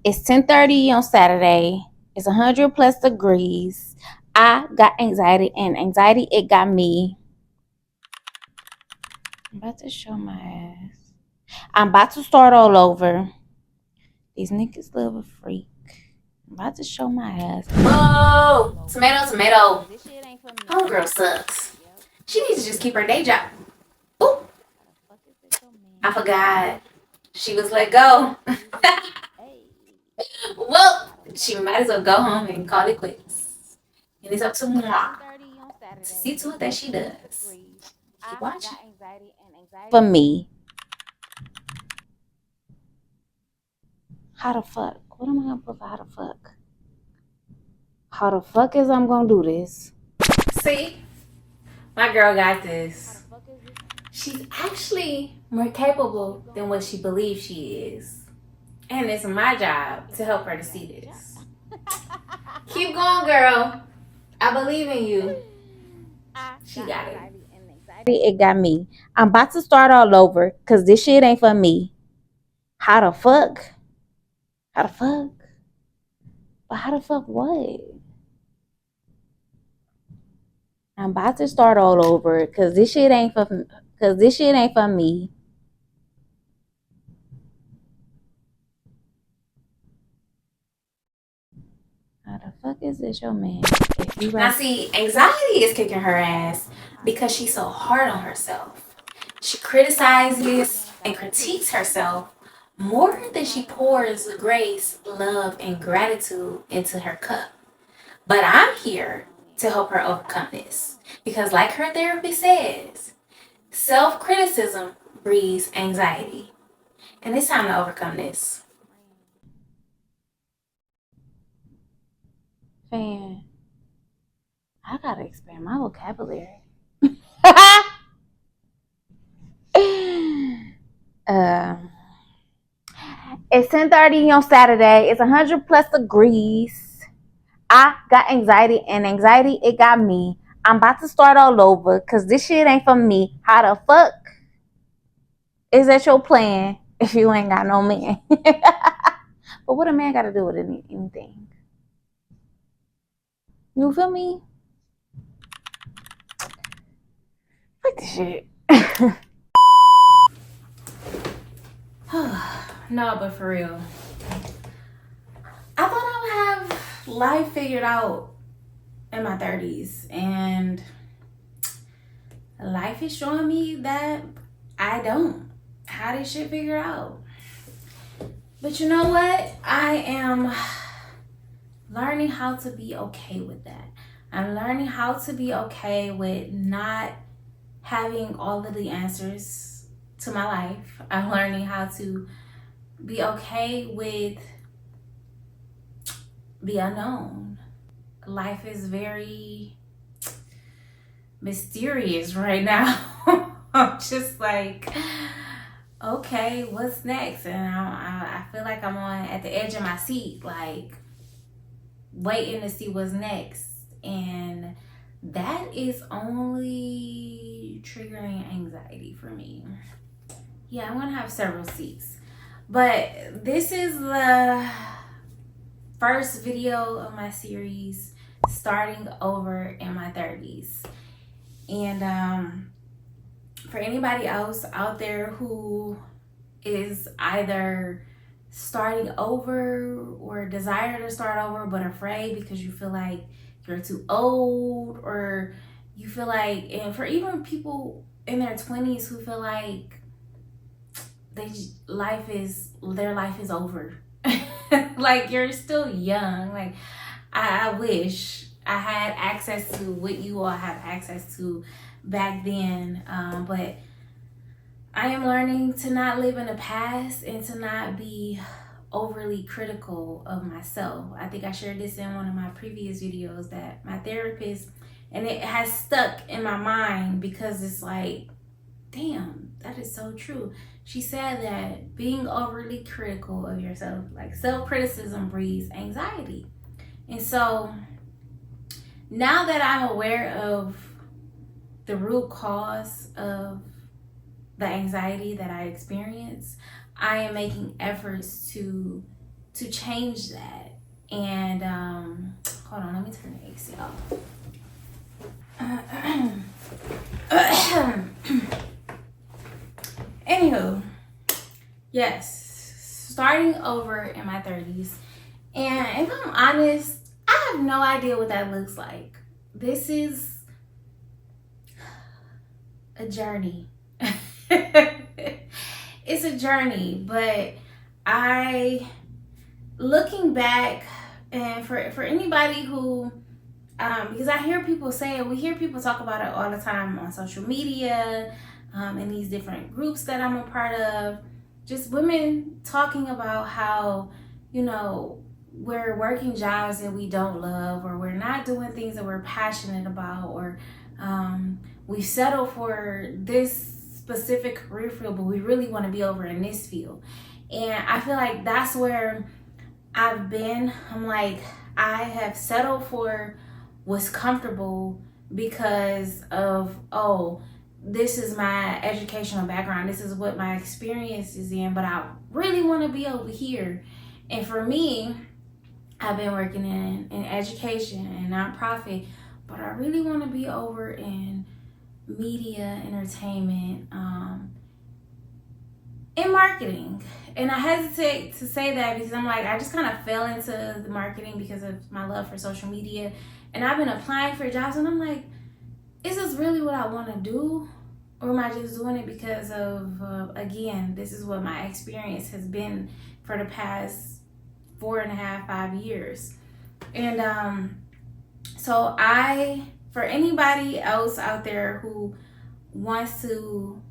It's 10:30 on Saturday. It's 100 plus degrees. I got anxiety, and anxiety, it got me. I'm about to show my ass. I'm about to start all over. These niggas love a freak. I'm about to show my ass. Oh, tomato, tomato. Homegirl sucks. She needs to just keep her day job. Ooh, I forgot. She was let go. Well, she might as well go home and call it quits. And it's up to moi to see to it that she does. Keep watching. For me. How the fuck? What am I gonna put for how the fuck? How the fuck is I'm gonna do this? See, my girl got this. She's actually more capable than what she believes she is. And it's my job to help her to see this. Keep going, girl. I believe in you. She got it. It got me. I'm about to start all over because this shit ain't for me. How the fuck? How the fuck? But how the fuck what? I'm about to start all over because this shit ain't for me. How the fuck is this your man? If you Now, right. see, anxiety is kicking her ass because she's so hard on herself. She criticizes and critiques herself more than she pours grace, love, and gratitude into her cup. But I'm here to help her overcome this because, like her therapist says, self criticism breeds anxiety. And it's time to overcome this. Fan, I gotta expand my vocabulary. um, it's 10:30 on Saturday. It's 100 plus degrees. I got anxiety, and anxiety, it got me. I'm about to start all over because this shit ain't for me. How the fuck is that your plan if you ain't got no man? But what a man got to do with anything? You feel me? Fuck this shit. No, but for real. I thought I would have life figured out in my 30s, and life is showing me that I don't have this shit figured out. But you know what? I am learning how to be okay with that. I'm learning how to be okay with not having all of the answers to my life. I'm learning how to be okay with the unknown. Life is very mysterious right now. I'm just like, okay, what's next? And I feel like I'm on at the edge of my seat, like waiting to see what's next. And that is only triggering anxiety for me. Yeah, I'm gonna have several seats. But this is the first video of my series, starting over in my 30s. And for anybody else out there who is either starting over or desire to start over but afraid because you feel like you're too old, or you feel like, and for even people in their 20s who feel like their life is over. Like, you're still young. Like, I wish I had access to what you all have access to back then. But I am learning to not live in the past and to not be overly critical of myself. I think I shared this in one of my previous videos, that my therapist, and it has stuck in my mind because it's like, damn, that is so true. She said that being overly critical of yourself, like self-criticism, breeds anxiety. And so now that I'm aware of the root cause of the anxiety that I experience, I am making efforts to to change that. And hold on, let me turn the AC off. Anywho, yes, starting over in my 30s. And if I'm honest, I have no idea what that looks like. This is a journey. It's a journey, but looking back, and for anybody who, because I hear people say it, we hear people talk about it all the time on social media, in these different groups that I'm a part of, just women talking about how, we're working jobs that we don't love, or we're not doing things that we're passionate about, or we settle for this specific career field, but we really want to be over in this field. And I feel like that's where I've been. I'm like, I have settled for what's comfortable because of, this is my educational background, this is what my experience is in, but I really want to be over here. And for me, I've been working in education and nonprofit, but I really want to be over in media, entertainment, and marketing. And I hesitate to say that because I'm like, I just kind of fell into the marketing because of my love for social media. And I've been applying for jobs, and I'm like, is this really what I want to do? Or am I just doing it because of, again, this is what my experience has been for the past 4.5, 5 years. And so for anybody else out there who wants to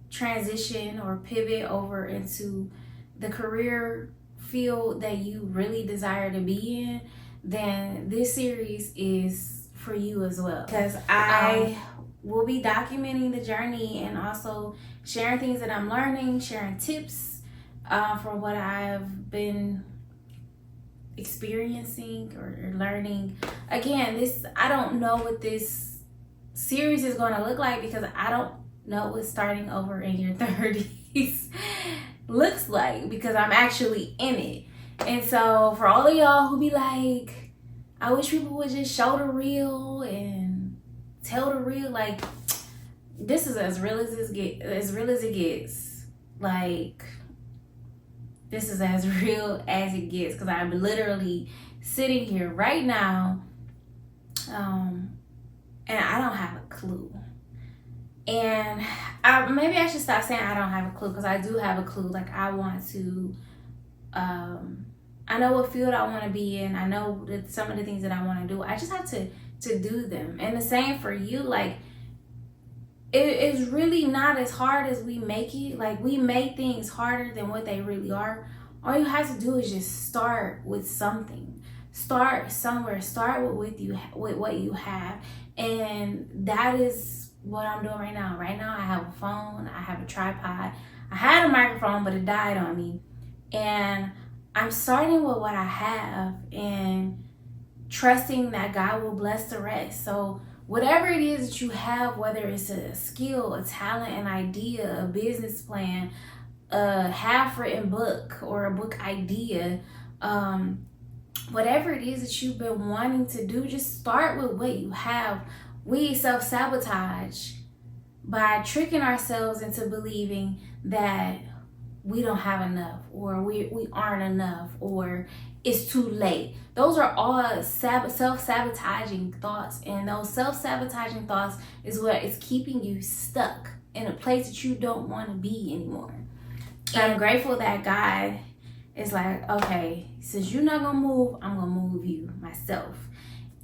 transition or pivot over into the career field that you really desire to be in, then this series is for you as well. Because I will be documenting the journey and also sharing things that I'm learning, sharing tips from what I've been experiencing or learning. Again, I don't know what this series is going to look like because I don't know what starting over in your 30s looks like, because I'm actually in it. And so for all of y'all who be like, I wish people would just show the real and tell the real, like, this is as real as it gets. Like, this is as real as it gets, because I'm literally sitting here right now, and I don't have a clue. And maybe I should stop saying I don't have a clue, because I do have a clue. Like, I want to, I know what field I want to be in. I know that some of the things that I want to do. I just have to do them. And the same for you. Like, it is really not as hard as we make it. Like, we make things harder than what they really are. All you have to do is just start with something. Start somewhere. Start with what you have. And that is what I'm doing right now. Right now, I have a phone. I have a tripod. I had a microphone, but it died on me. And I'm starting with what I have and trusting that God will bless the rest. So whatever it is that you have, whether it's a skill, a talent, an idea, a business plan, a half-written book or a book idea, whatever it is that you've been wanting to do, just start with what you have. We self-sabotage by tricking ourselves into believing that we don't have enough, or we aren't enough, or it's too late. Those are all self-sabotaging thoughts, and those self-sabotaging thoughts is what is keeping you stuck in a place that you don't want to be anymore. And I'm grateful that God is like, okay, since you're not gonna move, I'm gonna move you myself.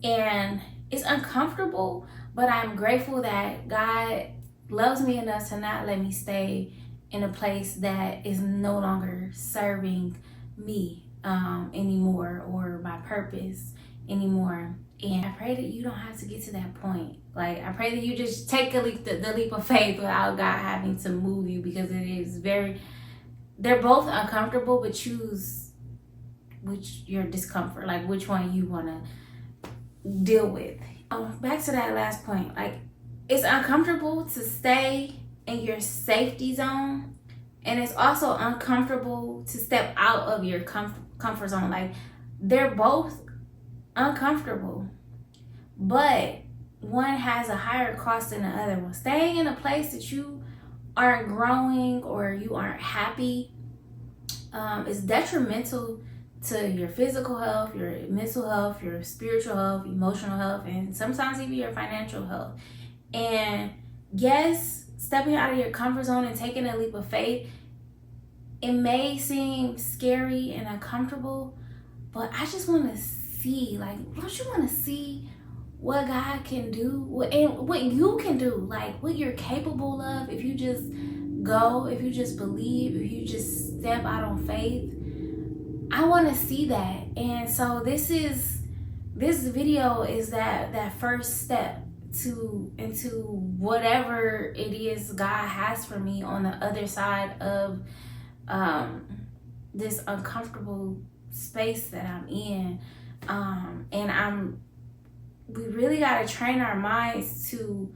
And it's uncomfortable, but I'm grateful that God loves me enough to not let me stay in a place that is no longer serving me anymore, or my purpose anymore. And I pray that you don't have to get to that point. Like, I pray that you just take the leap of faith without God having to move you, because it is they're both uncomfortable, but choose your discomfort, like which one you want to deal with. Back to that last point, like, it's uncomfortable to stay in your safety zone, and it's also uncomfortable to step out of your comfort comfort zone. Like, they're both uncomfortable, but one has a higher cost than the other one. Staying in a place that you aren't growing or you aren't happy is detrimental to your physical health, your mental health, your spiritual health, emotional health, and sometimes even your financial health. And yes, stepping out of your comfort zone and taking a leap of faith, it may seem scary and uncomfortable, but I just want to see, like, don't you want to see what God can do and what you can do, like what you're capable of if you just go, if you just believe, if you just step out on faith? I want to see that. And so this video is that first step into whatever it is God has for me on the other side of this uncomfortable space that I'm in. And we really got to train our minds to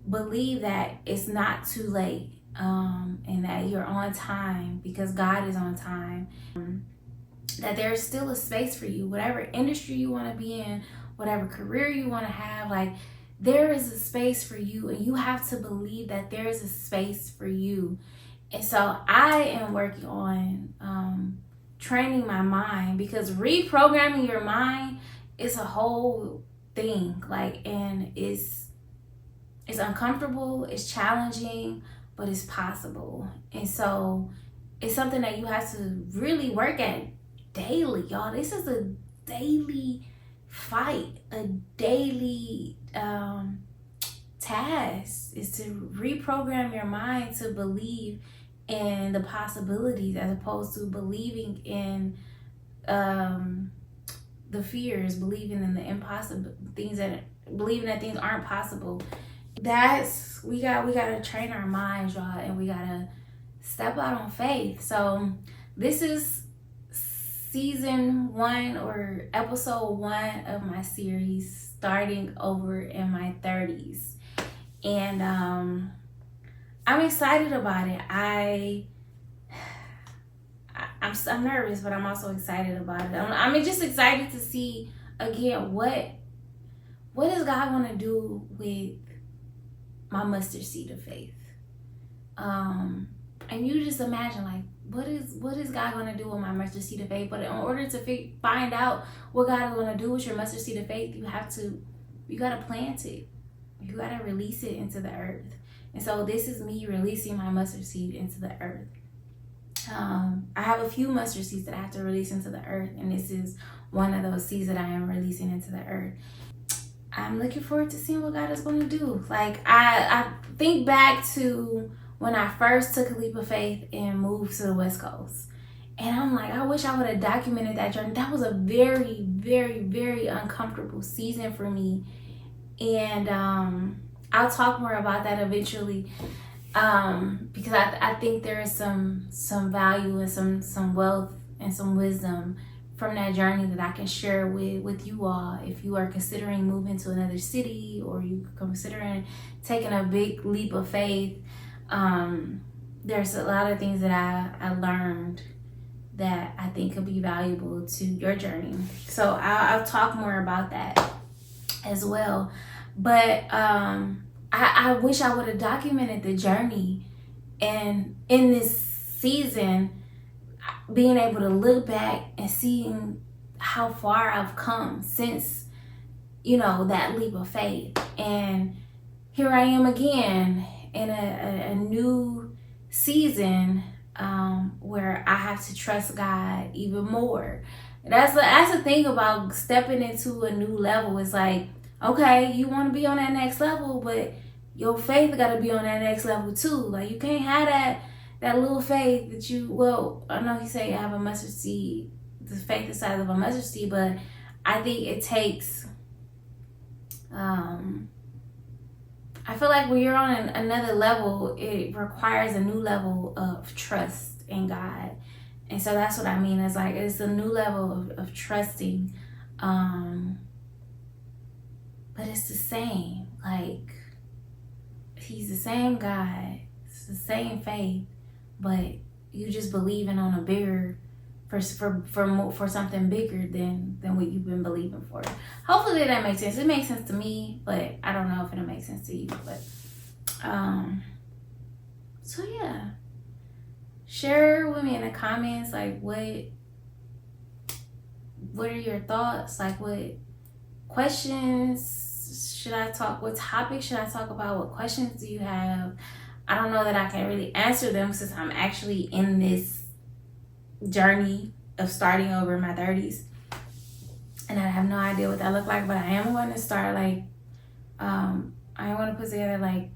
believe that it's not too late, and that you're on time because God is on time. That there's still a space for you, whatever industry you want to be in, whatever career you want to have. Like, there is a space for you, and you have to believe that there is a space for you. And so I am working on training my mind, because reprogramming your mind is a whole thing. Like, and it's uncomfortable, it's challenging, but it's possible. And so it's something that you have to really work at daily, y'all. This is a daily fight, a daily task, is to reprogram your mind to believe in the possibilities as opposed to believing in the fears, believing in the impossible things, that believing that things aren't possible. That's we gotta train our minds, y'all, and we gotta step out on faith. So this is season 1 or episode 1 of my series, starting over in my 30s, and I'm excited about it. I'm nervous, but I'm also excited about it. I'm just excited to see again what does God want to do with my mustard seed of faith. And you just imagine, like, what is God going to do with my mustard seed of faith? But in order to find out what God is going to do with your mustard seed of faith, you got to plant it. You got to release it into the earth. And so this is me releasing my mustard seed into the earth. I have a few mustard seeds that I have to release into the earth, and this is one of those seeds that I am releasing into the earth. I'm looking forward to seeing what God is going to do. Like, I think back to when I first took a leap of faith and moved to the West Coast. And I'm like, I wish I would have documented that journey. That was a very, very, very uncomfortable season for me. And I'll talk more about that eventually, because I think there is some value and some wealth and some wisdom from that journey that I can share with you all. If you are considering moving to another city, or you considering taking a big leap of faith, there's a lot of things that I learned that I think could be valuable to your journey. So I'll talk more about that as well. But I wish I would have documented the journey, and in this season, being able to look back and seeing how far I've come since, that leap of faith. And here I am again in a new season, where I have to trust God even more. That's the thing about stepping into a new level. It's like, okay, you want to be on that next level, but your faith got to be on that next level too. Like, you can't have that little faith that I know he say you have a mustard seed, the faith the size of a mustard seed, but I think it takes, I feel like when you're on another level, it requires a new level of trust in God. And so that's what I mean. It's like, it's a new level of trusting. But it's the same. Like, he's the same God. It's the same faith. But you just believing on a bigger for something bigger than what you've been believing for. Hopefully that makes sense. It makes sense to me, but I don't know if it'll make sense to you. But so yeah, share with me in the comments, like what are your thoughts? Like what questions should I talk? What topics should I talk about? What questions do you have? I don't know that I can really answer them since I'm actually in this journey of starting over in my 30s, and I have no idea what that look like. But I am going to start like I want to put together like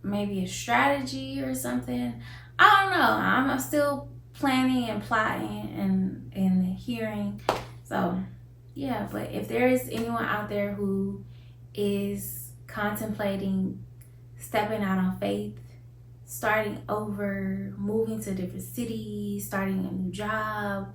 maybe a strategy or something. I don't know. I'm still planning and plotting and hearing. So yeah, but if there is anyone out there who is contemplating stepping out on faith, starting over, moving to a different city, starting a new job,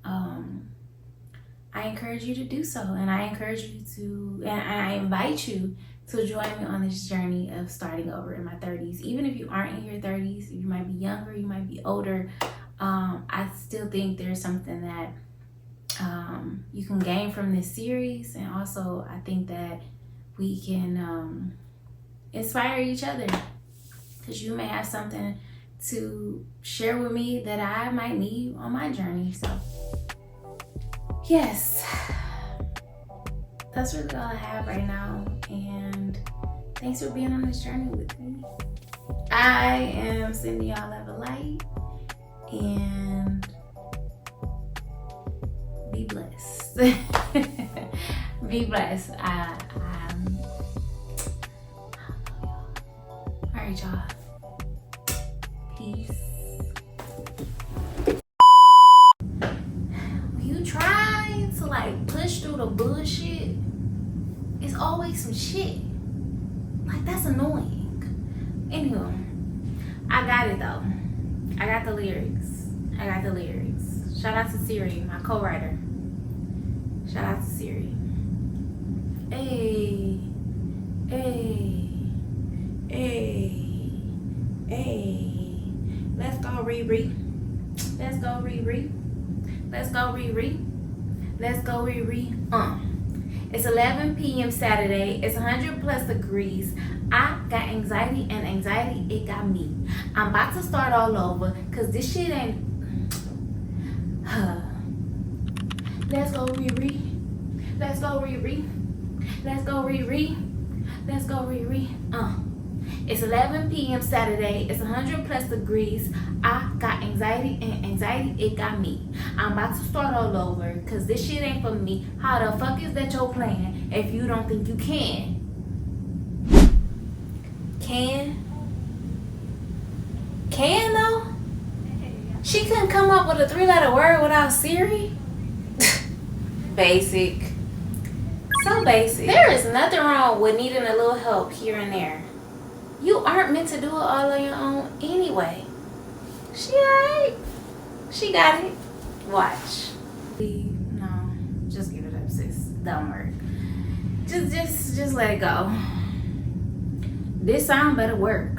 I encourage you to do so. And I encourage you to, and I invite you to join me on this journey of starting over in my 30s. Even if you aren't in your 30s, you might be younger, you might be older, I still think there's something that you can gain from this series. And also I think that we can inspire each other, because you may have something to share with me that I might need on my journey. So yes, that's really all I have right now, and thanks for being on this journey with me. I am sending y'all love and light, and be blessed. Be blessed. All right, y'all. Peace. When you try to like push through the bullshit, it's always some shit. Like, that's annoying. Anywho, I got it though. I got the lyrics. Shout out to Siri, my co-writer. Shout out to Siri. Hey. Let's go, Riri. It's 11 p.m. Saturday. It's 100 plus degrees. I got anxiety, and anxiety, it got me. I'm about to start all over, because this shit ain't... Let's go, Riri. It's 11 p.m. Saturday. It's 100 plus degrees. I got anxiety, and anxiety, it got me. I'm about to start all over, because this shit ain't for me. How the fuck is that your plan if you don't think you can? Can though? She couldn't come up with a 3-letter word without Siri? Basic. So basic. There is nothing wrong with needing a little help here and there. You aren't meant to do it all on your own anyway. She alright. She got it. Watch. No, just give it up, sis. Don't work. Just let it go. This song better work.